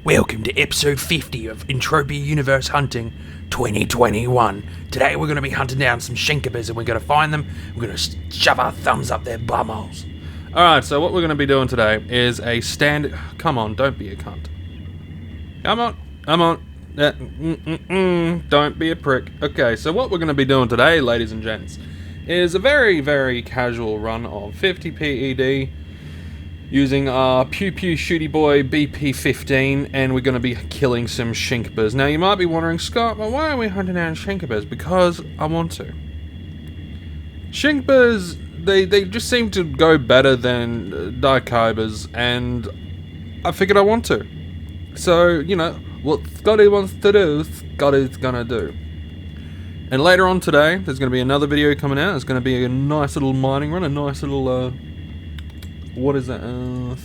Welcome to episode 50 of Entropia Universe Hunting 2021. Today we're going to be hunting down some shinkabers and we're going to find them, we're going to shove our thumbs up their bumholes. Alright, so what we're going to be doing today is a standard... Come on, don't be a cunt. Come on. Don't be a prick. Okay, so what we're going to be doing today, ladies and gents, is a very, very casual run of 50 PED using our Pew Pew Shooty Boy BP-15, and we're going to be killing some shinkabers. Now, you might be wondering, Scott, well, why are we hunting down shinkabers? Because I want to. Shinkabers, they just seem to go better than daikibers, and I figured I want to. So, you know, what Scotty wants to do, Scotty's gonna do. And later on today, there's going to be another video coming out. It's going to be a nice little mining run, a nice little, what is that? How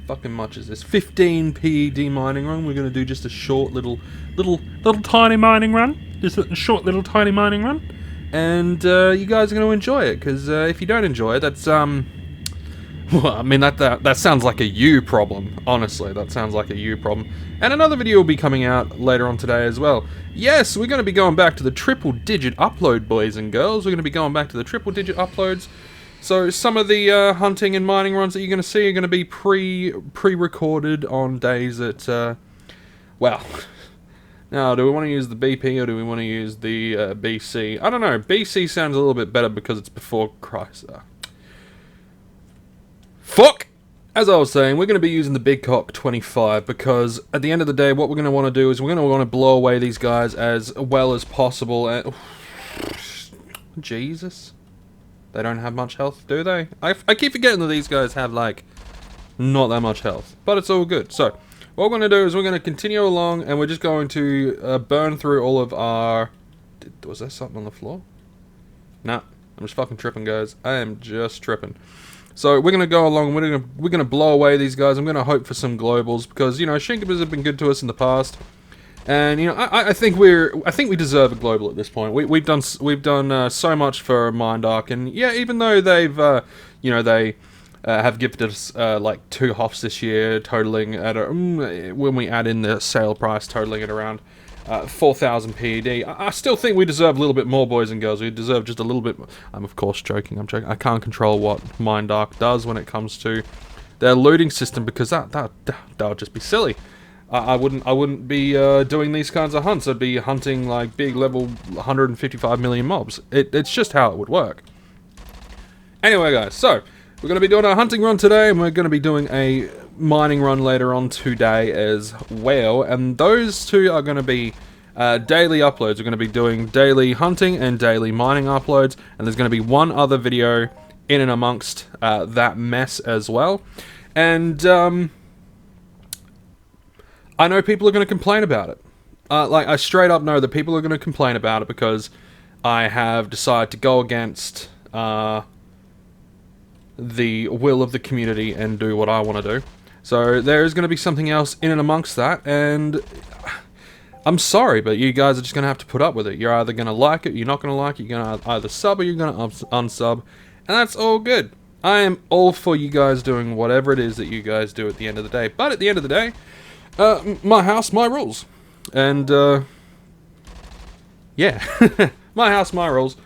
fucking much is this? 15 PED mining run. We're going to do just a short little tiny mining run. Just a short little tiny mining run. And you guys are going to enjoy it, because if you don't enjoy it, that's, well, I mean, that sounds like a you problem. Honestly, that sounds like a you problem. And another video will be coming out later on today as well. Yes, we're going to be going back to the triple-digit upload, boys and girls. We're going to be going back to the triple-digit uploads. So some of the hunting and mining runs that you're going to see are going to be pre-recorded on days that, well, now, do we want to use the BP or do we want to use the BC? I don't know. BC sounds a little bit better because it's before Chrysler. Fuck! As I was saying, we're going to be using the Big Cock 25 because at the end of the day, what we're going to want to do is we're going to want to blow away these guys as well as possible. And Jesus. They don't have much health, do they? I keep forgetting that these guys have, like, not that much health. But it's all good. So, what we're going to do is we're going to continue along and we're just going to burn through all of our... Was there something on the floor? Nah, I'm just fucking tripping, guys. I am just tripping. So we're gonna go along. We're gonna blow away these guys. I'm gonna hope for some globals because you know shinkabers have been good to us in the past, and you know I think we deserve a global at this point. We've done so much for Mind Arc, and yeah, even though they've you know they have gifted us like 2 hoffs this year, totaling at when we add in the sale price, totaling at around 4,000 PED. I still think we deserve a little bit more, boys and girls. We deserve just a little bit more. I'm of course joking. I'm joking. I can't control what Mind Arc does when it comes to their looting system because that would just be silly. I wouldn't be doing these kinds of hunts. I'd be hunting like big level 155 million mobs. It's just how it would work. Anyway, guys, so we're going to be doing our hunting run today, and we're going to be doing a mining run later on today as well, and those two are going to be daily uploads. We're going to be doing daily hunting and daily mining uploads, and there's going to be one other video in and amongst that mess as well. And I know people are going to complain about it. Like, I straight up know that people are going to complain about it because I have decided to go against the will of the community and do what I want to do. So there is going to be something else in and amongst that, and I'm sorry, but you guys are just going to have to put up with it. You're either going to like it, you're not going to like it, you're going to either sub or you're going to unsub, and that's all good. I am all for you guys doing whatever it is that you guys do at the end of the day, but at the end of the day, my house, my rules. And, yeah, my house, my rules.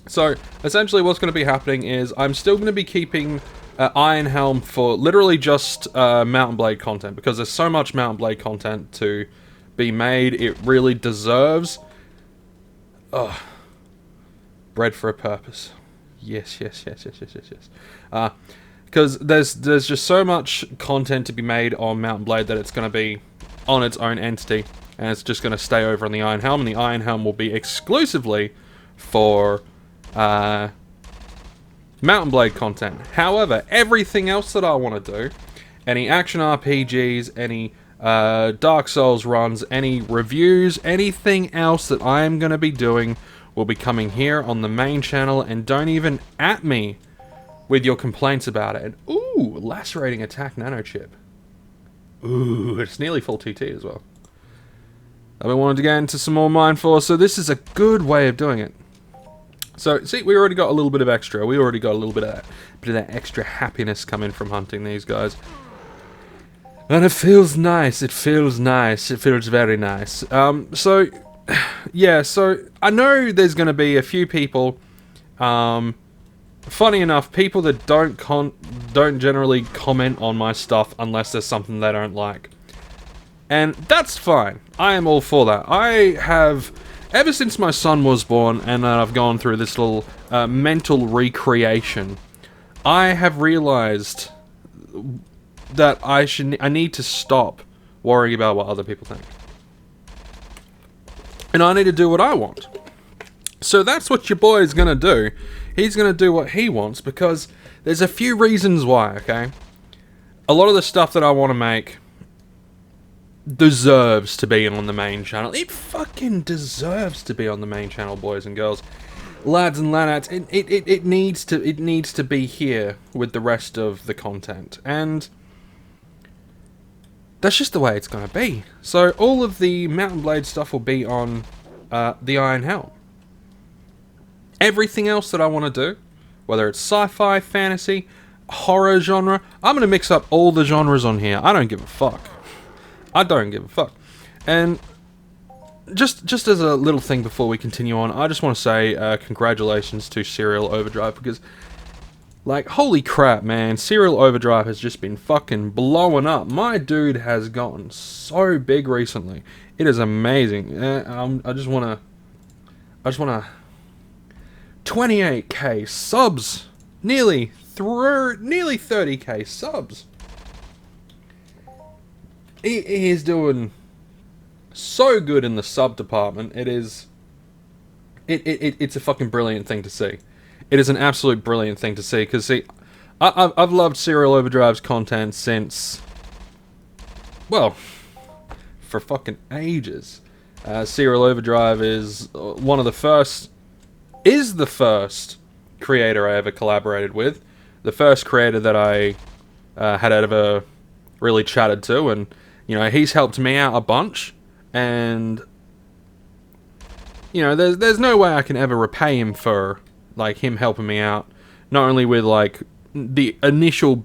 So, essentially what's going to be happening is I'm still going to be keeping Iron Helm for literally just Mountain Blade content, because there's so much Mountain Blade content to be made. It really deserves bread for a purpose. Yes. Because there's just so much content to be made on Mountain Blade that it's going to be on its own entity, and it's just going to stay over on the Iron Helm, and the Iron Helm will be exclusively for Mountain Blade content. However, everything else that I want to do, any action RPGs, any Dark Souls runs, any reviews, anything else that I am going to be doing will be coming here on the main channel, and don't even at me with your complaints about it. Ooh, lacerating attack nanochip. Ooh, it's nearly full TT as well. I've been wanting to get into some more Mine Force, so this is a good way of doing it. So, see, we already got a little bit of extra. We already got a little bit of that extra happiness coming from hunting these guys. And it feels nice. It feels nice. It feels very nice. So, yeah, so I know there's going to be a few people, funny enough, people that don't generally comment on my stuff unless there's something they don't like. And that's fine. I am all for that. I have, ever since my son was born and I've gone through this little mental recreation, I have realized that I need to stop worrying about what other people think. And I need to do what I want. So that's what your boy is going to do. He's going to do what he wants because there's a few reasons why, okay? A lot of the stuff that I want to make deserves to be on the main channel. It fucking deserves to be on the main channel, boys and girls. Lads and ladettes, it needs to be here with the rest of the content. And that's just the way it's going to be. So all of the Mountain Blade stuff will be on the Iron Helm. Everything else that I want to do, whether it's sci-fi, fantasy, horror genre, I'm going to mix up all the genres on here. I don't give a fuck. I don't give a fuck. And just as a little thing before we continue on, I just want to say congratulations to Serial Overdrive because, like, holy crap, man, Serial Overdrive has just been fucking blowing up. My dude has gotten so big recently. It is amazing. I just wanna 28k subs, nearly 30k subs. He is doing so good in the sub department. It's a fucking brilliant thing to see. It is an absolute brilliant thing to see, because, see, I've loved Serial Overdrive's content since, well, for fucking ages. Serial Overdrive is the first creator I ever collaborated with. The first creator that I had ever really chatted to, and, you know, he's helped me out a bunch, and, you know, there's no way I can ever repay him for, like, him helping me out, not only with, like, the initial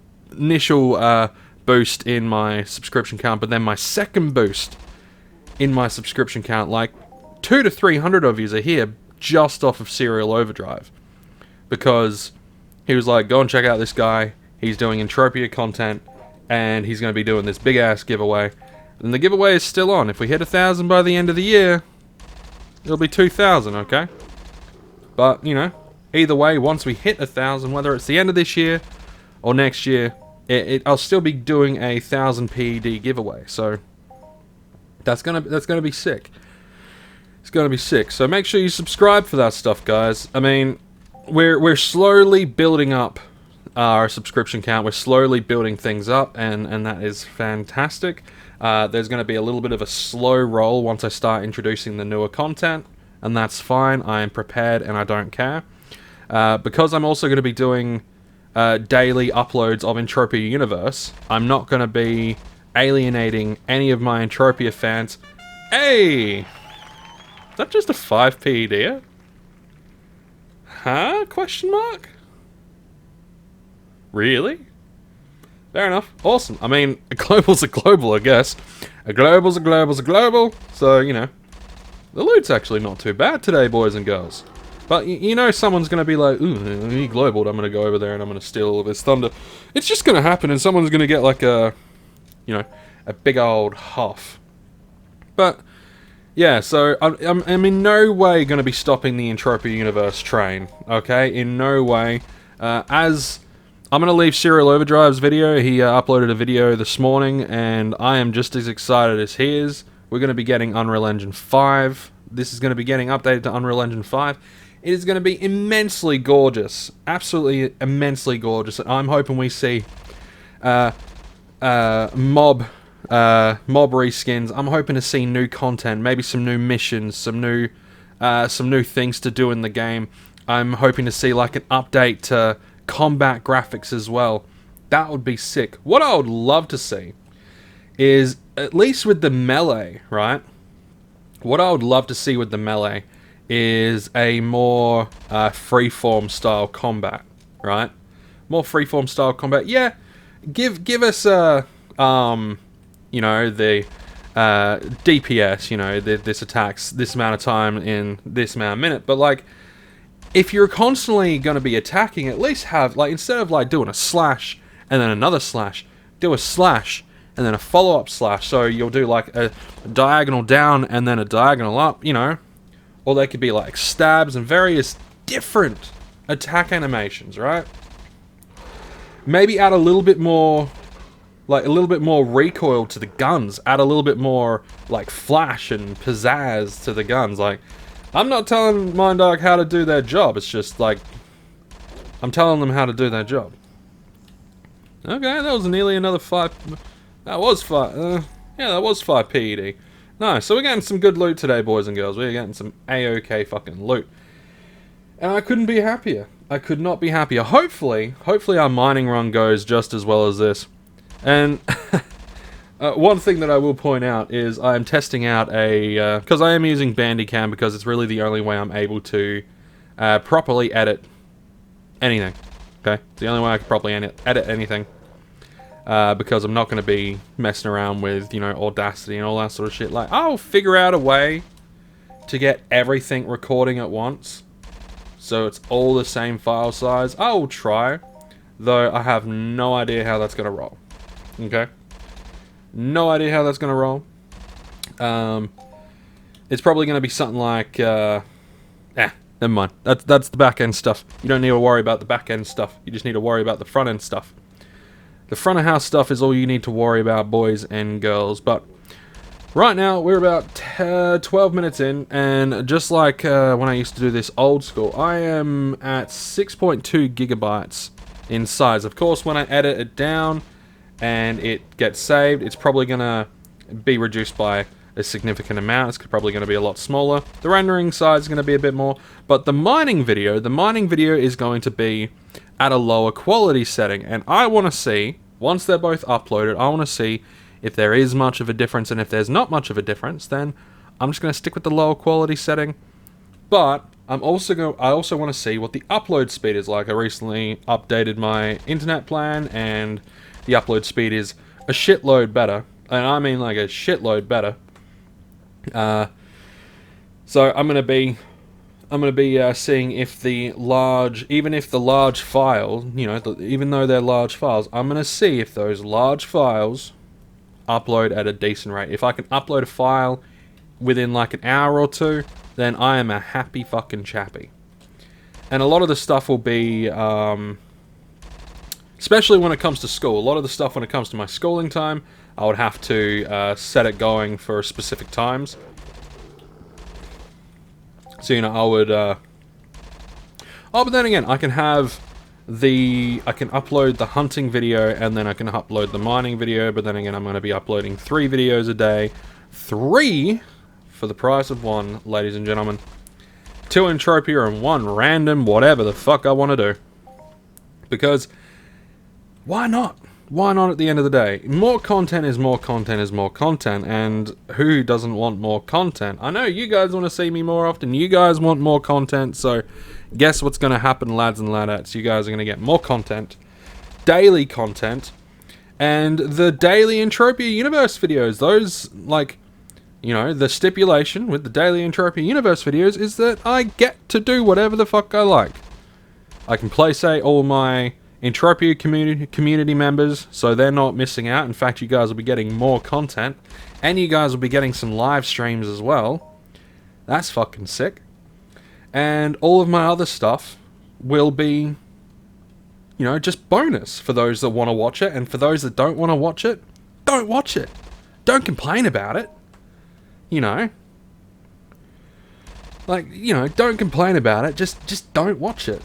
boost in my subscription count, but then my second boost in my subscription count. Like, 200 to 300 of yous are here just off of Serial Overdrive, because he was like, go and check out this guy, he's doing Entropia content, and he's going to be doing this big ass giveaway, and the giveaway is still on. If we hit 1,000 by the end of the year, it'll be 2,000, okay? But, you know, either way, once we hit 1,000, whether it's the end of this year or next year, I'll still be doing a 1,000 PED giveaway. So that's gonna be sick. It's gonna be sick. So make sure you subscribe for that stuff, guys. I mean, we're slowly building up our subscription count. We're slowly building things up, and that is fantastic. There's going to be a little bit of a slow roll once I start introducing the newer content, and that's fine. I am prepared, and I don't care. Because I'm also going to be doing daily uploads of Entropia Universe, I'm not going to be alienating any of my Entropia fans. Hey! Is that just a 5 PED? Huh? Question mark? Really? Fair enough. Awesome. I mean, a global's a global, I guess. A global's a global's a global. So, you know, the loot's actually not too bad today, boys and girls. But, you know, someone's going to be like, ooh, he globaled, I'm going to go over there and I'm going to steal all of his thunder. It's just going to happen, and someone's going to get, like, a, you know, a big old huff. But, yeah, so I'm in no way going to be stopping the Entropia Universe train, okay? In no way. As I'm going to leave Serial Overdrive's video. He uploaded a video this morning, and I am just as excited as he is. We're going to be getting Unreal Engine 5. This is going to be getting updated to Unreal Engine 5. It is going to be immensely gorgeous. Absolutely immensely gorgeous. And I'm hoping we see mob reskins. I'm hoping to see new content, maybe some new missions, some new things to do in the game. I'm hoping to see, like, an update to combat graphics as well. That would be sick. What I would love to see is, at least with the melee, right? What I would love to see with the melee is a more freeform style combat, right? More freeform style combat. Yeah, give us you know, the DPS. You know, this attacks this amount of time in this amount of minute. But like, if you're constantly going to be attacking, at least have like, instead of like doing a slash and then another slash, do a slash and then a follow-up slash. So you'll do like a diagonal down and then a diagonal up, you know. Or they could be like stabs and various different attack animations, right? Maybe add a little bit more, like a little bit more recoil to the guns. Add a little bit more like flash and pizzazz to the guns. Like, I'm not telling Mind Dark how to do their job. It's just like, I'm telling them how to do their job. Okay, that was nearly another 5... That was 5... yeah, that was 5 PED. Nice, so we're getting some good loot today, boys and girls. We're getting some A-OK fucking loot. And I couldn't be happier. I could not be happier. Hopefully our mining run goes just as well as this. And one thing that I will point out is I am testing out a... because I am using Bandicam because it's really the only way I'm able to properly edit anything. Okay? It's the only way I can properly edit anything. Because I'm not going to be messing around with, you know, Audacity and all that sort of shit. Like, I'll figure out a way to get everything recording at once, so it's all the same file size. I will try, though I have no idea how that's going to roll. Okay? No idea how that's going to roll. It's probably going to be something like, never mind. That's the back end stuff. You don't need to worry about the back end stuff. You just need to worry about the front end stuff. The front of house stuff is all you need to worry about, boys and girls. But right now, we're about 12 minutes in, and just like when I used to do this old school, I am at 6.2 gigabytes in size. Of course, when I edit it down and it gets saved, it's probably going to be reduced by a significant amount. It's probably going to be a lot smaller. The rendering size is going to be a bit more. But the mining video is going to be at a lower quality setting. And I want to see, once they're both uploaded, I want to see if there is much of a difference. And if there's not much of a difference, then I'm just going to stick with the lower quality setting. But I also want to see what the upload speed is like. I recently updated my internet plan, and the upload speed is a shitload better. And I mean like a shitload better. So I'm gonna be seeing if even if the large files, you know, even though they're large files, I'm gonna see if those large files upload at a decent rate. If I can upload a file within like an hour or two, then I am a happy fucking chappy. And a lot of the stuff will be, especially when it comes to school, a lot of the stuff when it comes to my schooling time, I would have to set it going for specific times. So, you know, I would... oh, but then again, I can upload the hunting video, and then I can upload the mining video, but then again, I'm going to be uploading 3 videos a day. 3 for the price of 1, ladies and gentlemen. 2 Entropia and 1 random whatever the fuck I want to do. Because, why not? Why not at the end of the day? More content is more content is more content, and who doesn't want more content? I know you guys want to see me more often, you guys want more content, so guess what's going to happen, lads and ladettes? You guys are going to get more content, daily content, and the daily Entropia Universe videos. Those, like, you know, the stipulation with the daily Entropia Universe videos is that I get to do whatever the fuck I like. I can play, say, all my Entropia community members, so they're not missing out. In fact, you guys will be getting more content, and you guys will be getting some live streams as well. That's fucking sick. And all of my other stuff will be, you know, just bonus for those that want to watch it, and for those that don't want to watch it, don't watch it. Don't complain about it. You know. Like, you know, don't complain about it, just don't watch it.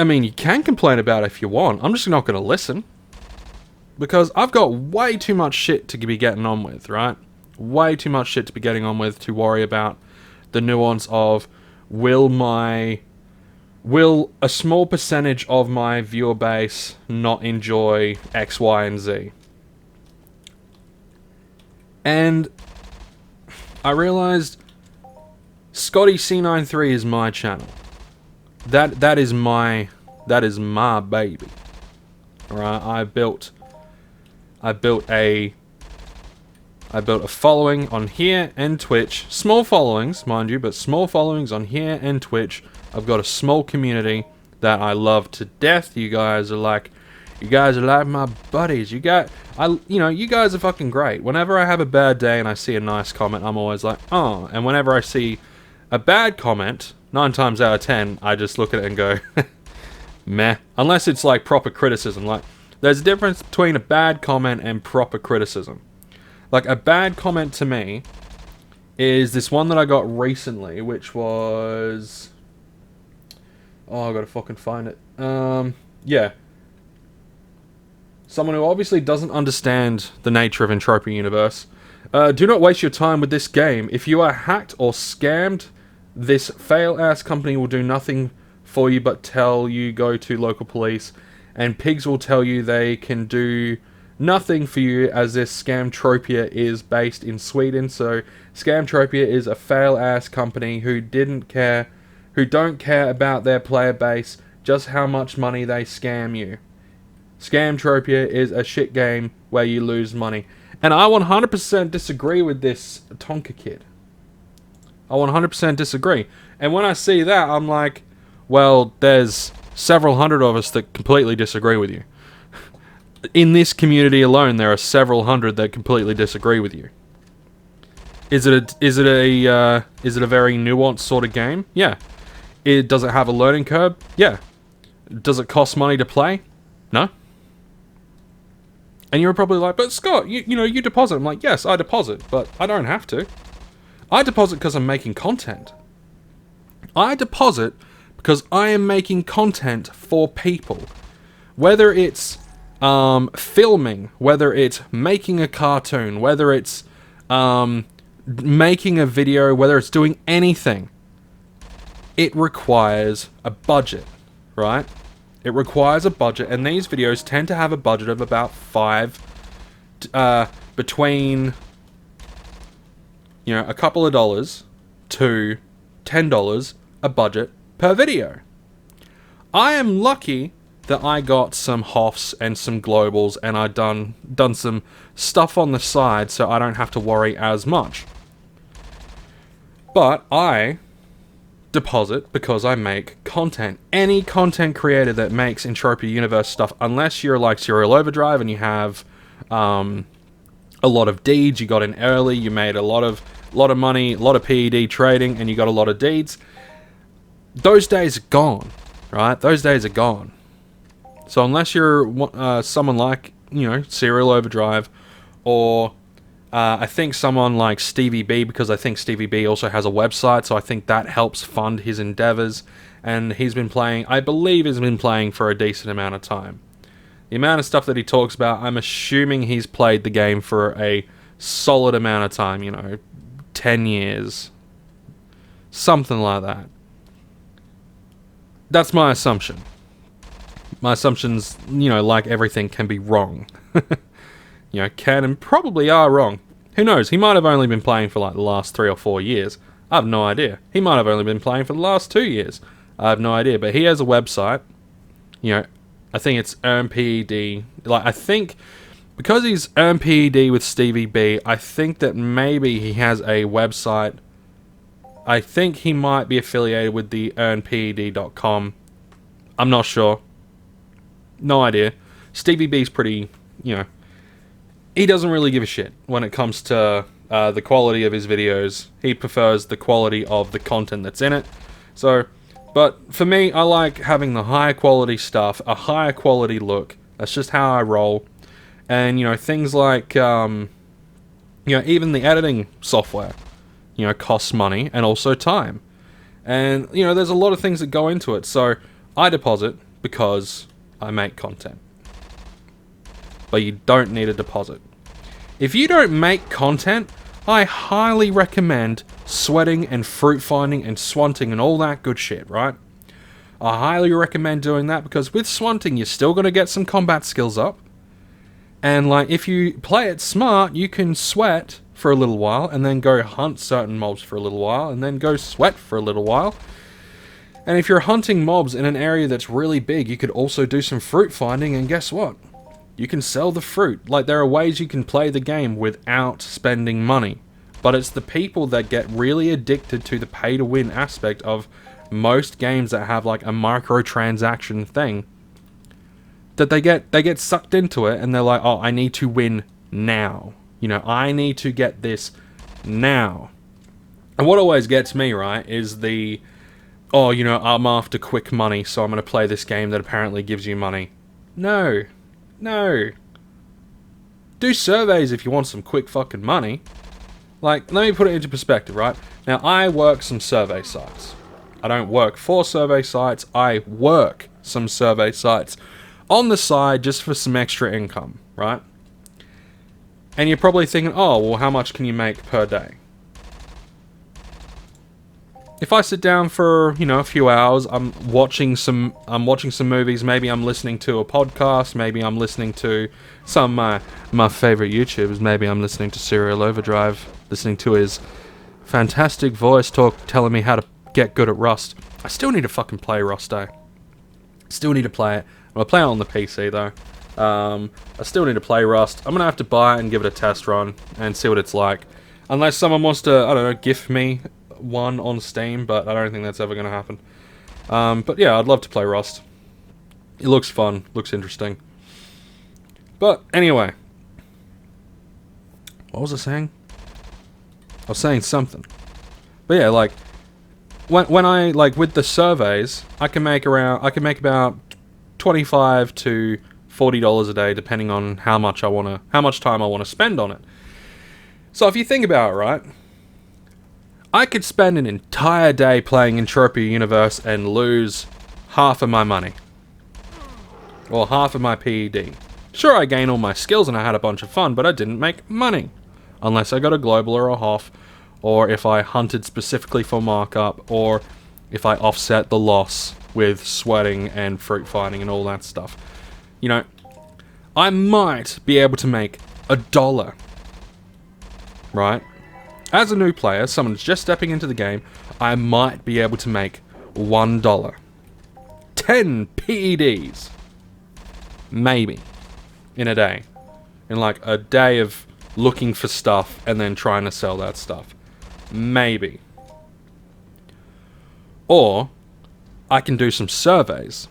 I mean, you can complain about it if you want. I'm just not going to listen. Because I've got way too much shit to be getting on with, right? Way too much shit to be getting on with to worry about the nuance of will a small percentage of my viewer base not enjoy X, Y, and Z? And I realized Scotty C93 is my channel. That is my baby. Alright, I built a following on here and Twitch. Small followings, mind you, but small followings on here and Twitch. I've got a small community that I love to death. You guys are like my buddies. You guys are fucking great. Whenever I have a bad day and I see a nice comment, I'm always like, oh. And whenever I see a bad comment, 9 times out of 10, I just look at it and go, meh. Unless it's like proper criticism. Like, there's a difference between a bad comment and proper criticism. Like, a bad comment to me is this one that I got recently, which was... Oh, I gotta fucking find it. Yeah. Someone who obviously doesn't understand the nature of Entropia Universe. Do not waste your time with this game. If you are hacked or scammed, this fail-ass company will do nothing for you but tell you go to local police, and pigs will tell you they can do nothing for you as this Scamtropia is based in Sweden. So Scamtropia is a fail-ass company who don't care about their player base, just how much money they scam you. Scamtropia is a shit game where you lose money. And I 100% disagree with this Tonka kid. I 100% disagree. And when I see that, I'm like, well, there's several hundred of us that completely disagree with you. In this community alone, there are several hundred that completely disagree with you. Is it a very nuanced sort of game? Yeah. Does it have a learning curve? Yeah. Does it cost money to play? No. And you're probably like, but Scott, you deposit. I'm like, yes, I deposit, but I don't have to. I deposit because I'm making content. I deposit because I am making content for people. Whether it's filming, whether it's making a cartoon, whether it's making a video, whether it's doing anything, it requires a budget, right? It requires a budget, and these videos tend to have a budget of about between a couple of dollars to $10 a budget per video. I am lucky that I got some HOFs and some globals, and I've done some stuff on the side, so I don't have to worry as much. But I deposit because I make content. Any content creator that makes Entropia Universe stuff, unless you're like Serial Overdrive and you have a lot of deeds, you got in early, you made a lot of money, a lot of PED trading, and you got a lot of deeds, those days are gone, right? Those days are gone. So unless you're someone like, Serial Overdrive, or I think someone like Stevie B, because I think Stevie B also has a website, so I think that helps fund his endeavors, and he's been playing, I believe he's been playing for a decent amount of time. The amount of stuff that he talks about, I'm assuming he's played the game for a solid amount of time, 10 years. Something like that. That's my assumption. My assumptions, like everything, can be wrong. Can and probably are wrong. Who knows? He might have only been playing for like the last 3 or 4 years. I have no idea. He might have only been playing for the last 2 years. I have no idea. But he has a website. I think it's EarnPED. I think because he's EarnPED with Stevie B, I think that maybe he has a website. I think he might be affiliated with the earnped.com. I'm not sure. No idea. Stevie B's pretty, he doesn't really give a shit when it comes to the quality of his videos. He prefers the quality of the content that's in it. So, but for me, I like having the higher quality stuff, a higher quality look. That's just how I roll. And, things like, even the editing software, costs money and also time. And, there's a lot of things that go into it. So, I deposit because I make content. But you don't need a deposit. If you don't make content, I highly recommend sweating and fruit finding and swanting and all that good shit, right? I highly recommend doing that because with swanting, you're still going to get some combat skills up. And, if you play it smart, you can sweat for a little while, and then go hunt certain mobs for a little while, and then go sweat for a little while. And if you're hunting mobs in an area that's really big, you could also do some fruit finding, and guess what? You can sell the fruit. Like, there are ways you can play the game without spending money. But it's the people that get really addicted to the pay-to-win aspect of most games that have, like, a microtransaction thing, that they get sucked into it, and they're like, oh, I need to win now. You know, I need to get this now. And what always gets me, right, is the, oh, you know, I'm after quick money, so I'm going to play this game that apparently gives you money. No. No. Do surveys if you want some quick fucking money. Like, let me put it into perspective, right? Now, I work some survey sites. I don't work for survey sites. I work some survey sites on the side just for some extra income, right? And you're probably thinking, oh, well, how much can you make per day? If I sit down for, you know, a few hours, I'm watching some movies, maybe I'm listening to a podcast, maybe I'm listening to some my favorite YouTubers, maybe I'm listening to Serial Overdrive, listening to his fantastic voice talk, telling me how to get good at Rust. I still need to fucking play Rust, eh? Still need to play it. I'll play it on the PC, though. I still need to play Rust. I'm going to have to buy it and give it a test run and see what it's like. Unless someone wants to, I don't know, gift me one on Steam, but I don't think that's ever going to happen. But yeah, I'd love to play Rust. It looks fun, looks interesting. But anyway, what was I saying? I was saying something. But yeah, like when I like with the surveys, I can make about $25 to $40 a day, depending on how much time I want to spend on it. So if you think about it, right, I could spend an entire day playing Entropia Universe and lose half of my money. Or half of my PED. Sure, I gained all my skills and I had a bunch of fun, but I didn't make money. Unless I got a global or a HOF, or if I hunted specifically for markup, or if I offset the loss with sweating and fruit finding and all that stuff. You know, I might be able to make $1. Right? As a new player, someone who's just stepping into the game, I might be able to make $1. 10 PEDs. Maybe. In a day. In like a day of looking for stuff and then trying to sell that stuff. Maybe. Or I can do some surveys.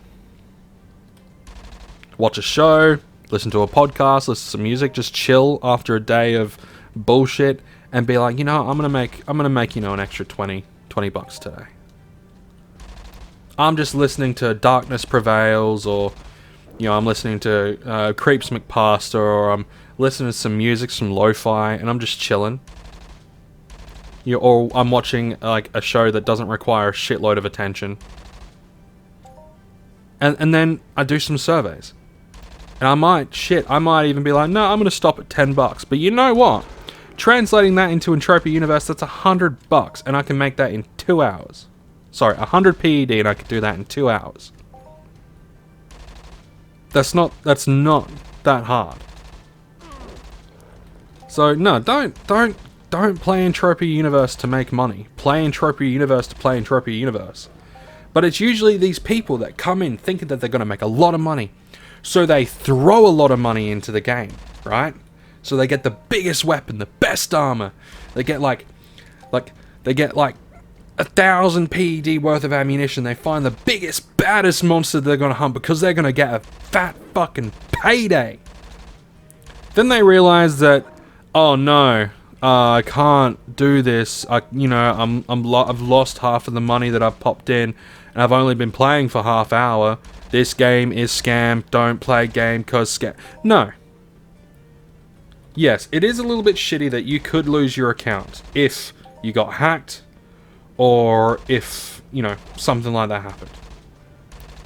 Watch a show, listen to a podcast, listen to some music, just chill after a day of bullshit and be like, you know, I'm gonna make, you know, an extra $20 today. I'm just listening to Darkness Prevails, or, you know, I'm listening to Creeps McPaster, or I'm listening to some music, some lo-fi, and I'm just chilling. You know, or I'm watching like a show that doesn't require a shitload of attention. And then I do some surveys. And I might even be like, no, I'm going to stop at $10. But you know what? Translating that into Entropia Universe, that's $100, and I can make that in 2 hours. Sorry, 100 PED, and I could do that in 2 hours. That's not that hard. So no, don't play Entropia Universe to make money. Play Entropia Universe to play Entropia Universe. But it's usually these people that come in thinking that they're going to make a lot of money. So they throw a lot of money into the game, right? So they get the biggest weapon, the best armor. They get like 1,000 PED worth of ammunition. They find the biggest, baddest monster they're going to hunt because they're going to get a fat fucking payday. Then they realize that, oh no, I can't do this. I've lost half of the money that I've popped in, and I've only been playing for half hour. This game is scam. Don't play game cause scam. No. Yes, it is a little bit shitty that you could lose your account if you got hacked, or if, you know, something like that happened.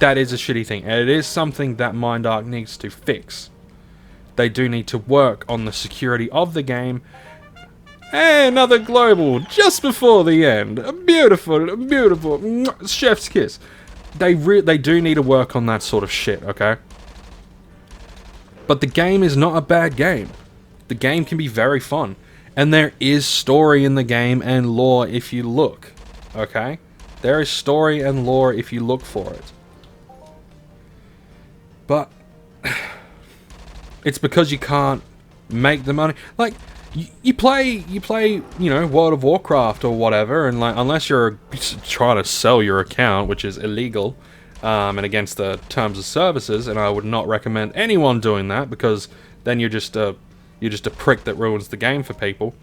That is a shitty thing, and it is something that MindArc needs to fix. They do need to work on the security of the game. Hey, another global just before the end. A beautiful chef's kiss. They do need to work on that sort of shit, okay? But the game is not a bad game. The game can be very fun. And there is story in the game and lore if you look. Okay? There is story and lore if you look for it. But it's because you can't make the money. Like, you play, you know, World of Warcraft or whatever, and like, unless you're trying to sell your account, which is illegal, and against the terms of services, and I would not recommend anyone doing that, because then you're just a prick that ruins the game for people.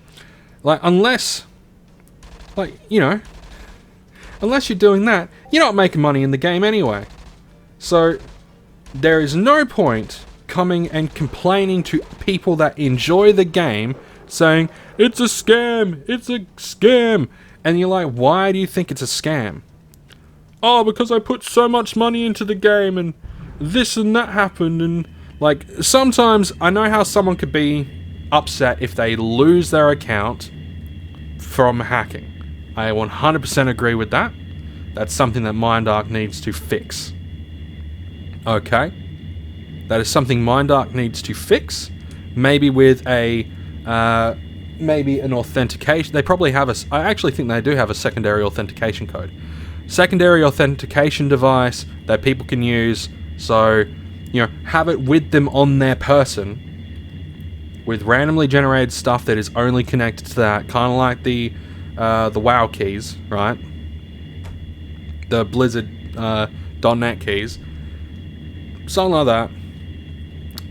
Like, unless, like, you know, unless you're doing that, you're not making money in the game anyway. So there is no point coming and complaining to people that enjoy the game, saying, it's a scam, it's a scam. And you're like, why do you think it's a scam? Oh, because I put so much money into the game and this and that happened. And like, sometimes I know how someone could be upset if they lose their account from hacking. I 100% agree with that. That's something that MindArk needs to fix. Okay? That is something MindArk needs to fix. Maybe with a maybe an authentication. They probably have I actually think they do have a secondary authentication code. Secondary authentication device that people can use. So, you know, have it with them on their person with randomly generated stuff that is only connected to that. Kind of like the WoW keys, right? The Blizzard .NET keys. Something like that.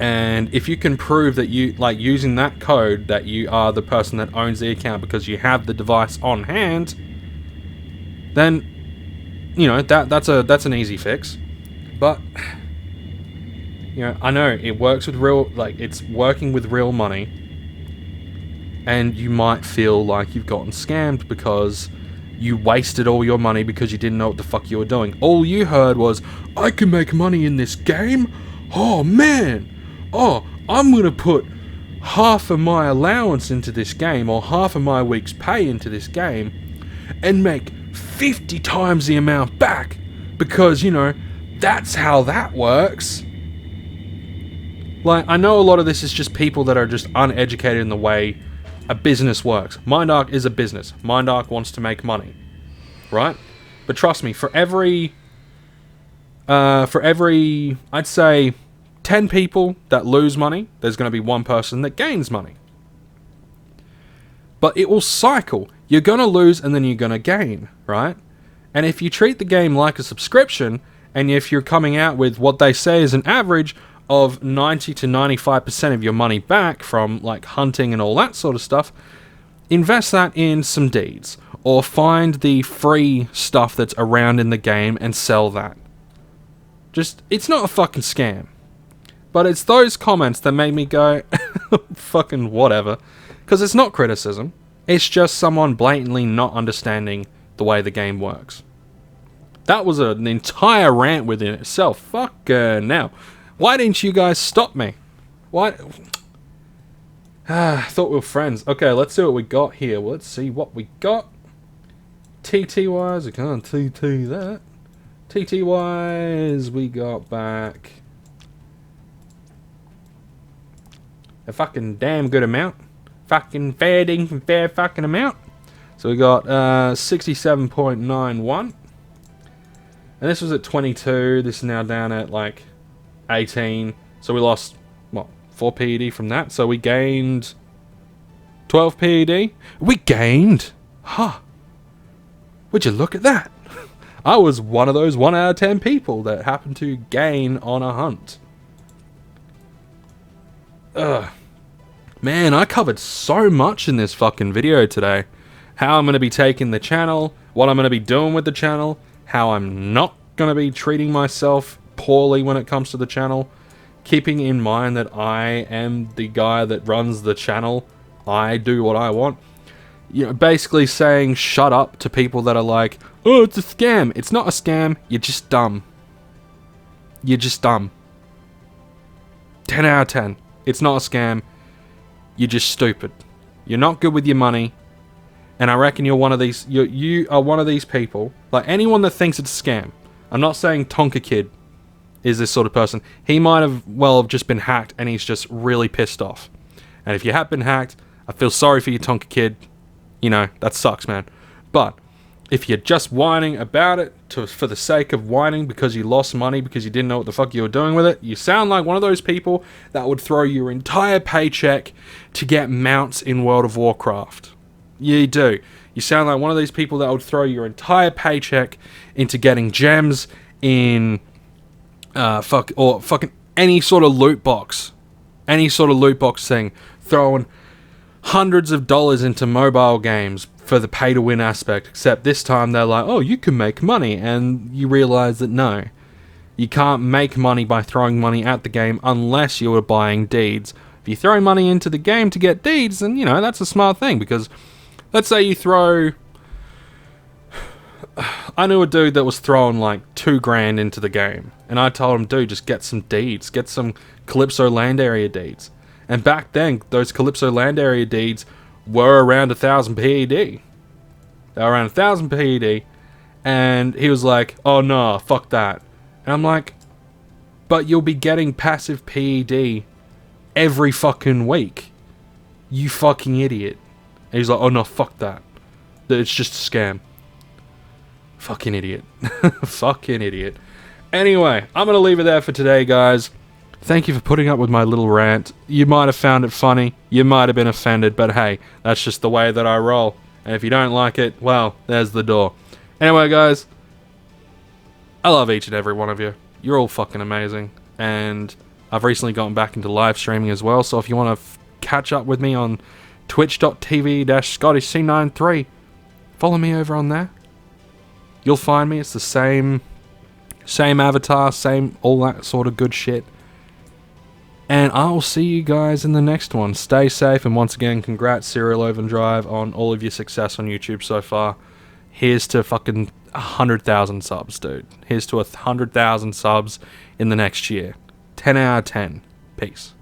And if you can prove that you, like, using that code, that you are the person that owns the account because you have the device on hand, then, you know, that's an easy fix. But, you know, I know it works with real, like, it's working with real money, and you might feel like you've gotten scammed because you wasted all your money because you didn't know what the fuck you were doing. All you heard was, I can make money in this game? Oh, man! Oh, I'm gonna put half of my allowance into this game, or half of my week's pay into this game, and make 50 times the amount back, because, you know, that's how that works. Like, I know a lot of this is just people that are just uneducated in the way a business works. MindArk is a business. MindArk wants to make money, right? But trust me, for every, I'd say 10 people that lose money, there's going to be one person that gains money. But it will cycle. You're going to lose and then you're going to gain, right? And if you treat the game like a subscription, and if you're coming out with what they say is an average of 90 to 95% of your money back from, like, hunting and all that sort of stuff, invest that in some deeds, or find the free stuff that's around in the game and sell that. Just, it's not a fucking scam. But it's those comments that make me go, fucking whatever. Because it's not criticism. It's just someone blatantly not understanding the way the game works. That was an entire rant within itself. Fuck now. Why didn't you guys stop me? Why? I thought we were friends. Okay, let's see what we got here. Let's see what we got. TT-wise, I can't TT that. TT-wise, we got back a fucking damn good amount. Fucking fair fucking amount. So we got 67.91. And this was at 22. This is now down at like 18. So we lost, what, 4 PED from that. So we gained 12 PED. We gained? Huh. Would you look at that? I was one of those 1 out of 10 people that happened to gain on a hunt. Ugh. Man, I covered so much in this fucking video today. How I'm going to be taking the channel, what I'm going to be doing with the channel, how I'm not going to be treating myself poorly when it comes to the channel, keeping in mind that I am the guy that runs the channel. I do what I want. You know, basically saying shut up to people that are like, oh, it's a scam. It's not a scam. You're just dumb. You're just dumb. 10 out of 10. It's not a scam. You're just stupid. You're not good with your money. And I reckon you're one of these, you are one of these people. Like, anyone that thinks it's a scam. I'm not saying Tonka Kid is this sort of person. He might have, well, have just been hacked and he's just really pissed off. And if you have been hacked, I feel sorry for you, Tonka Kid. You know, that sucks, man. But if you're just whining about it for the sake of whining because you lost money because you didn't know what the fuck you were doing with it, you sound like one of those people that would throw your entire paycheck to get mounts in World of Warcraft. You do. You sound like one of these people that would throw your entire paycheck into getting gems in fucking any sort of loot box. Any sort of loot box thing. Throwing hundreds of dollars into mobile games for the pay to win aspect, except this time they're like, oh, you can make money, and you realize that no, you can't make money by throwing money at the game unless you are buying deeds. If you throw money into the game to get deeds, then, you know, that's a smart thing, because let's say you throw... I knew a dude that was throwing like $2,000 into the game, and I told him, dude, just get some deeds, get some Calypso land area deeds. And back then, those Calypso land area deeds were around 1,000 PED. They were around 1,000 PED, and he was like, oh no, fuck that. And I'm like, but you'll be getting passive PED every fucking week. You fucking idiot. And he's like, oh no, fuck that. It's just a scam. Fucking idiot. Fucking idiot. Anyway, I'm going to leave it there for today, guys. Thank you for putting up with my little rant. You might have found it funny. You might have been offended, but hey, that's just the way that I roll. And if you don't like it, well, there's the door. Anyway, guys, I love each and every one of you. You're all fucking amazing. And I've recently gotten back into live streaming as well, so if you want to catch up with me on twitch.tv/ScottyC93, follow me over on there. You'll find me. It's the same avatar, same all that sort of good shit. And I will see you guys in the next one. Stay safe, and once again, congrats Serial Overdrive on all of your success on YouTube so far. Here's to fucking 100,000 subs, dude. Here's to 100,000 subs in the next year. 10 out of 10. Peace.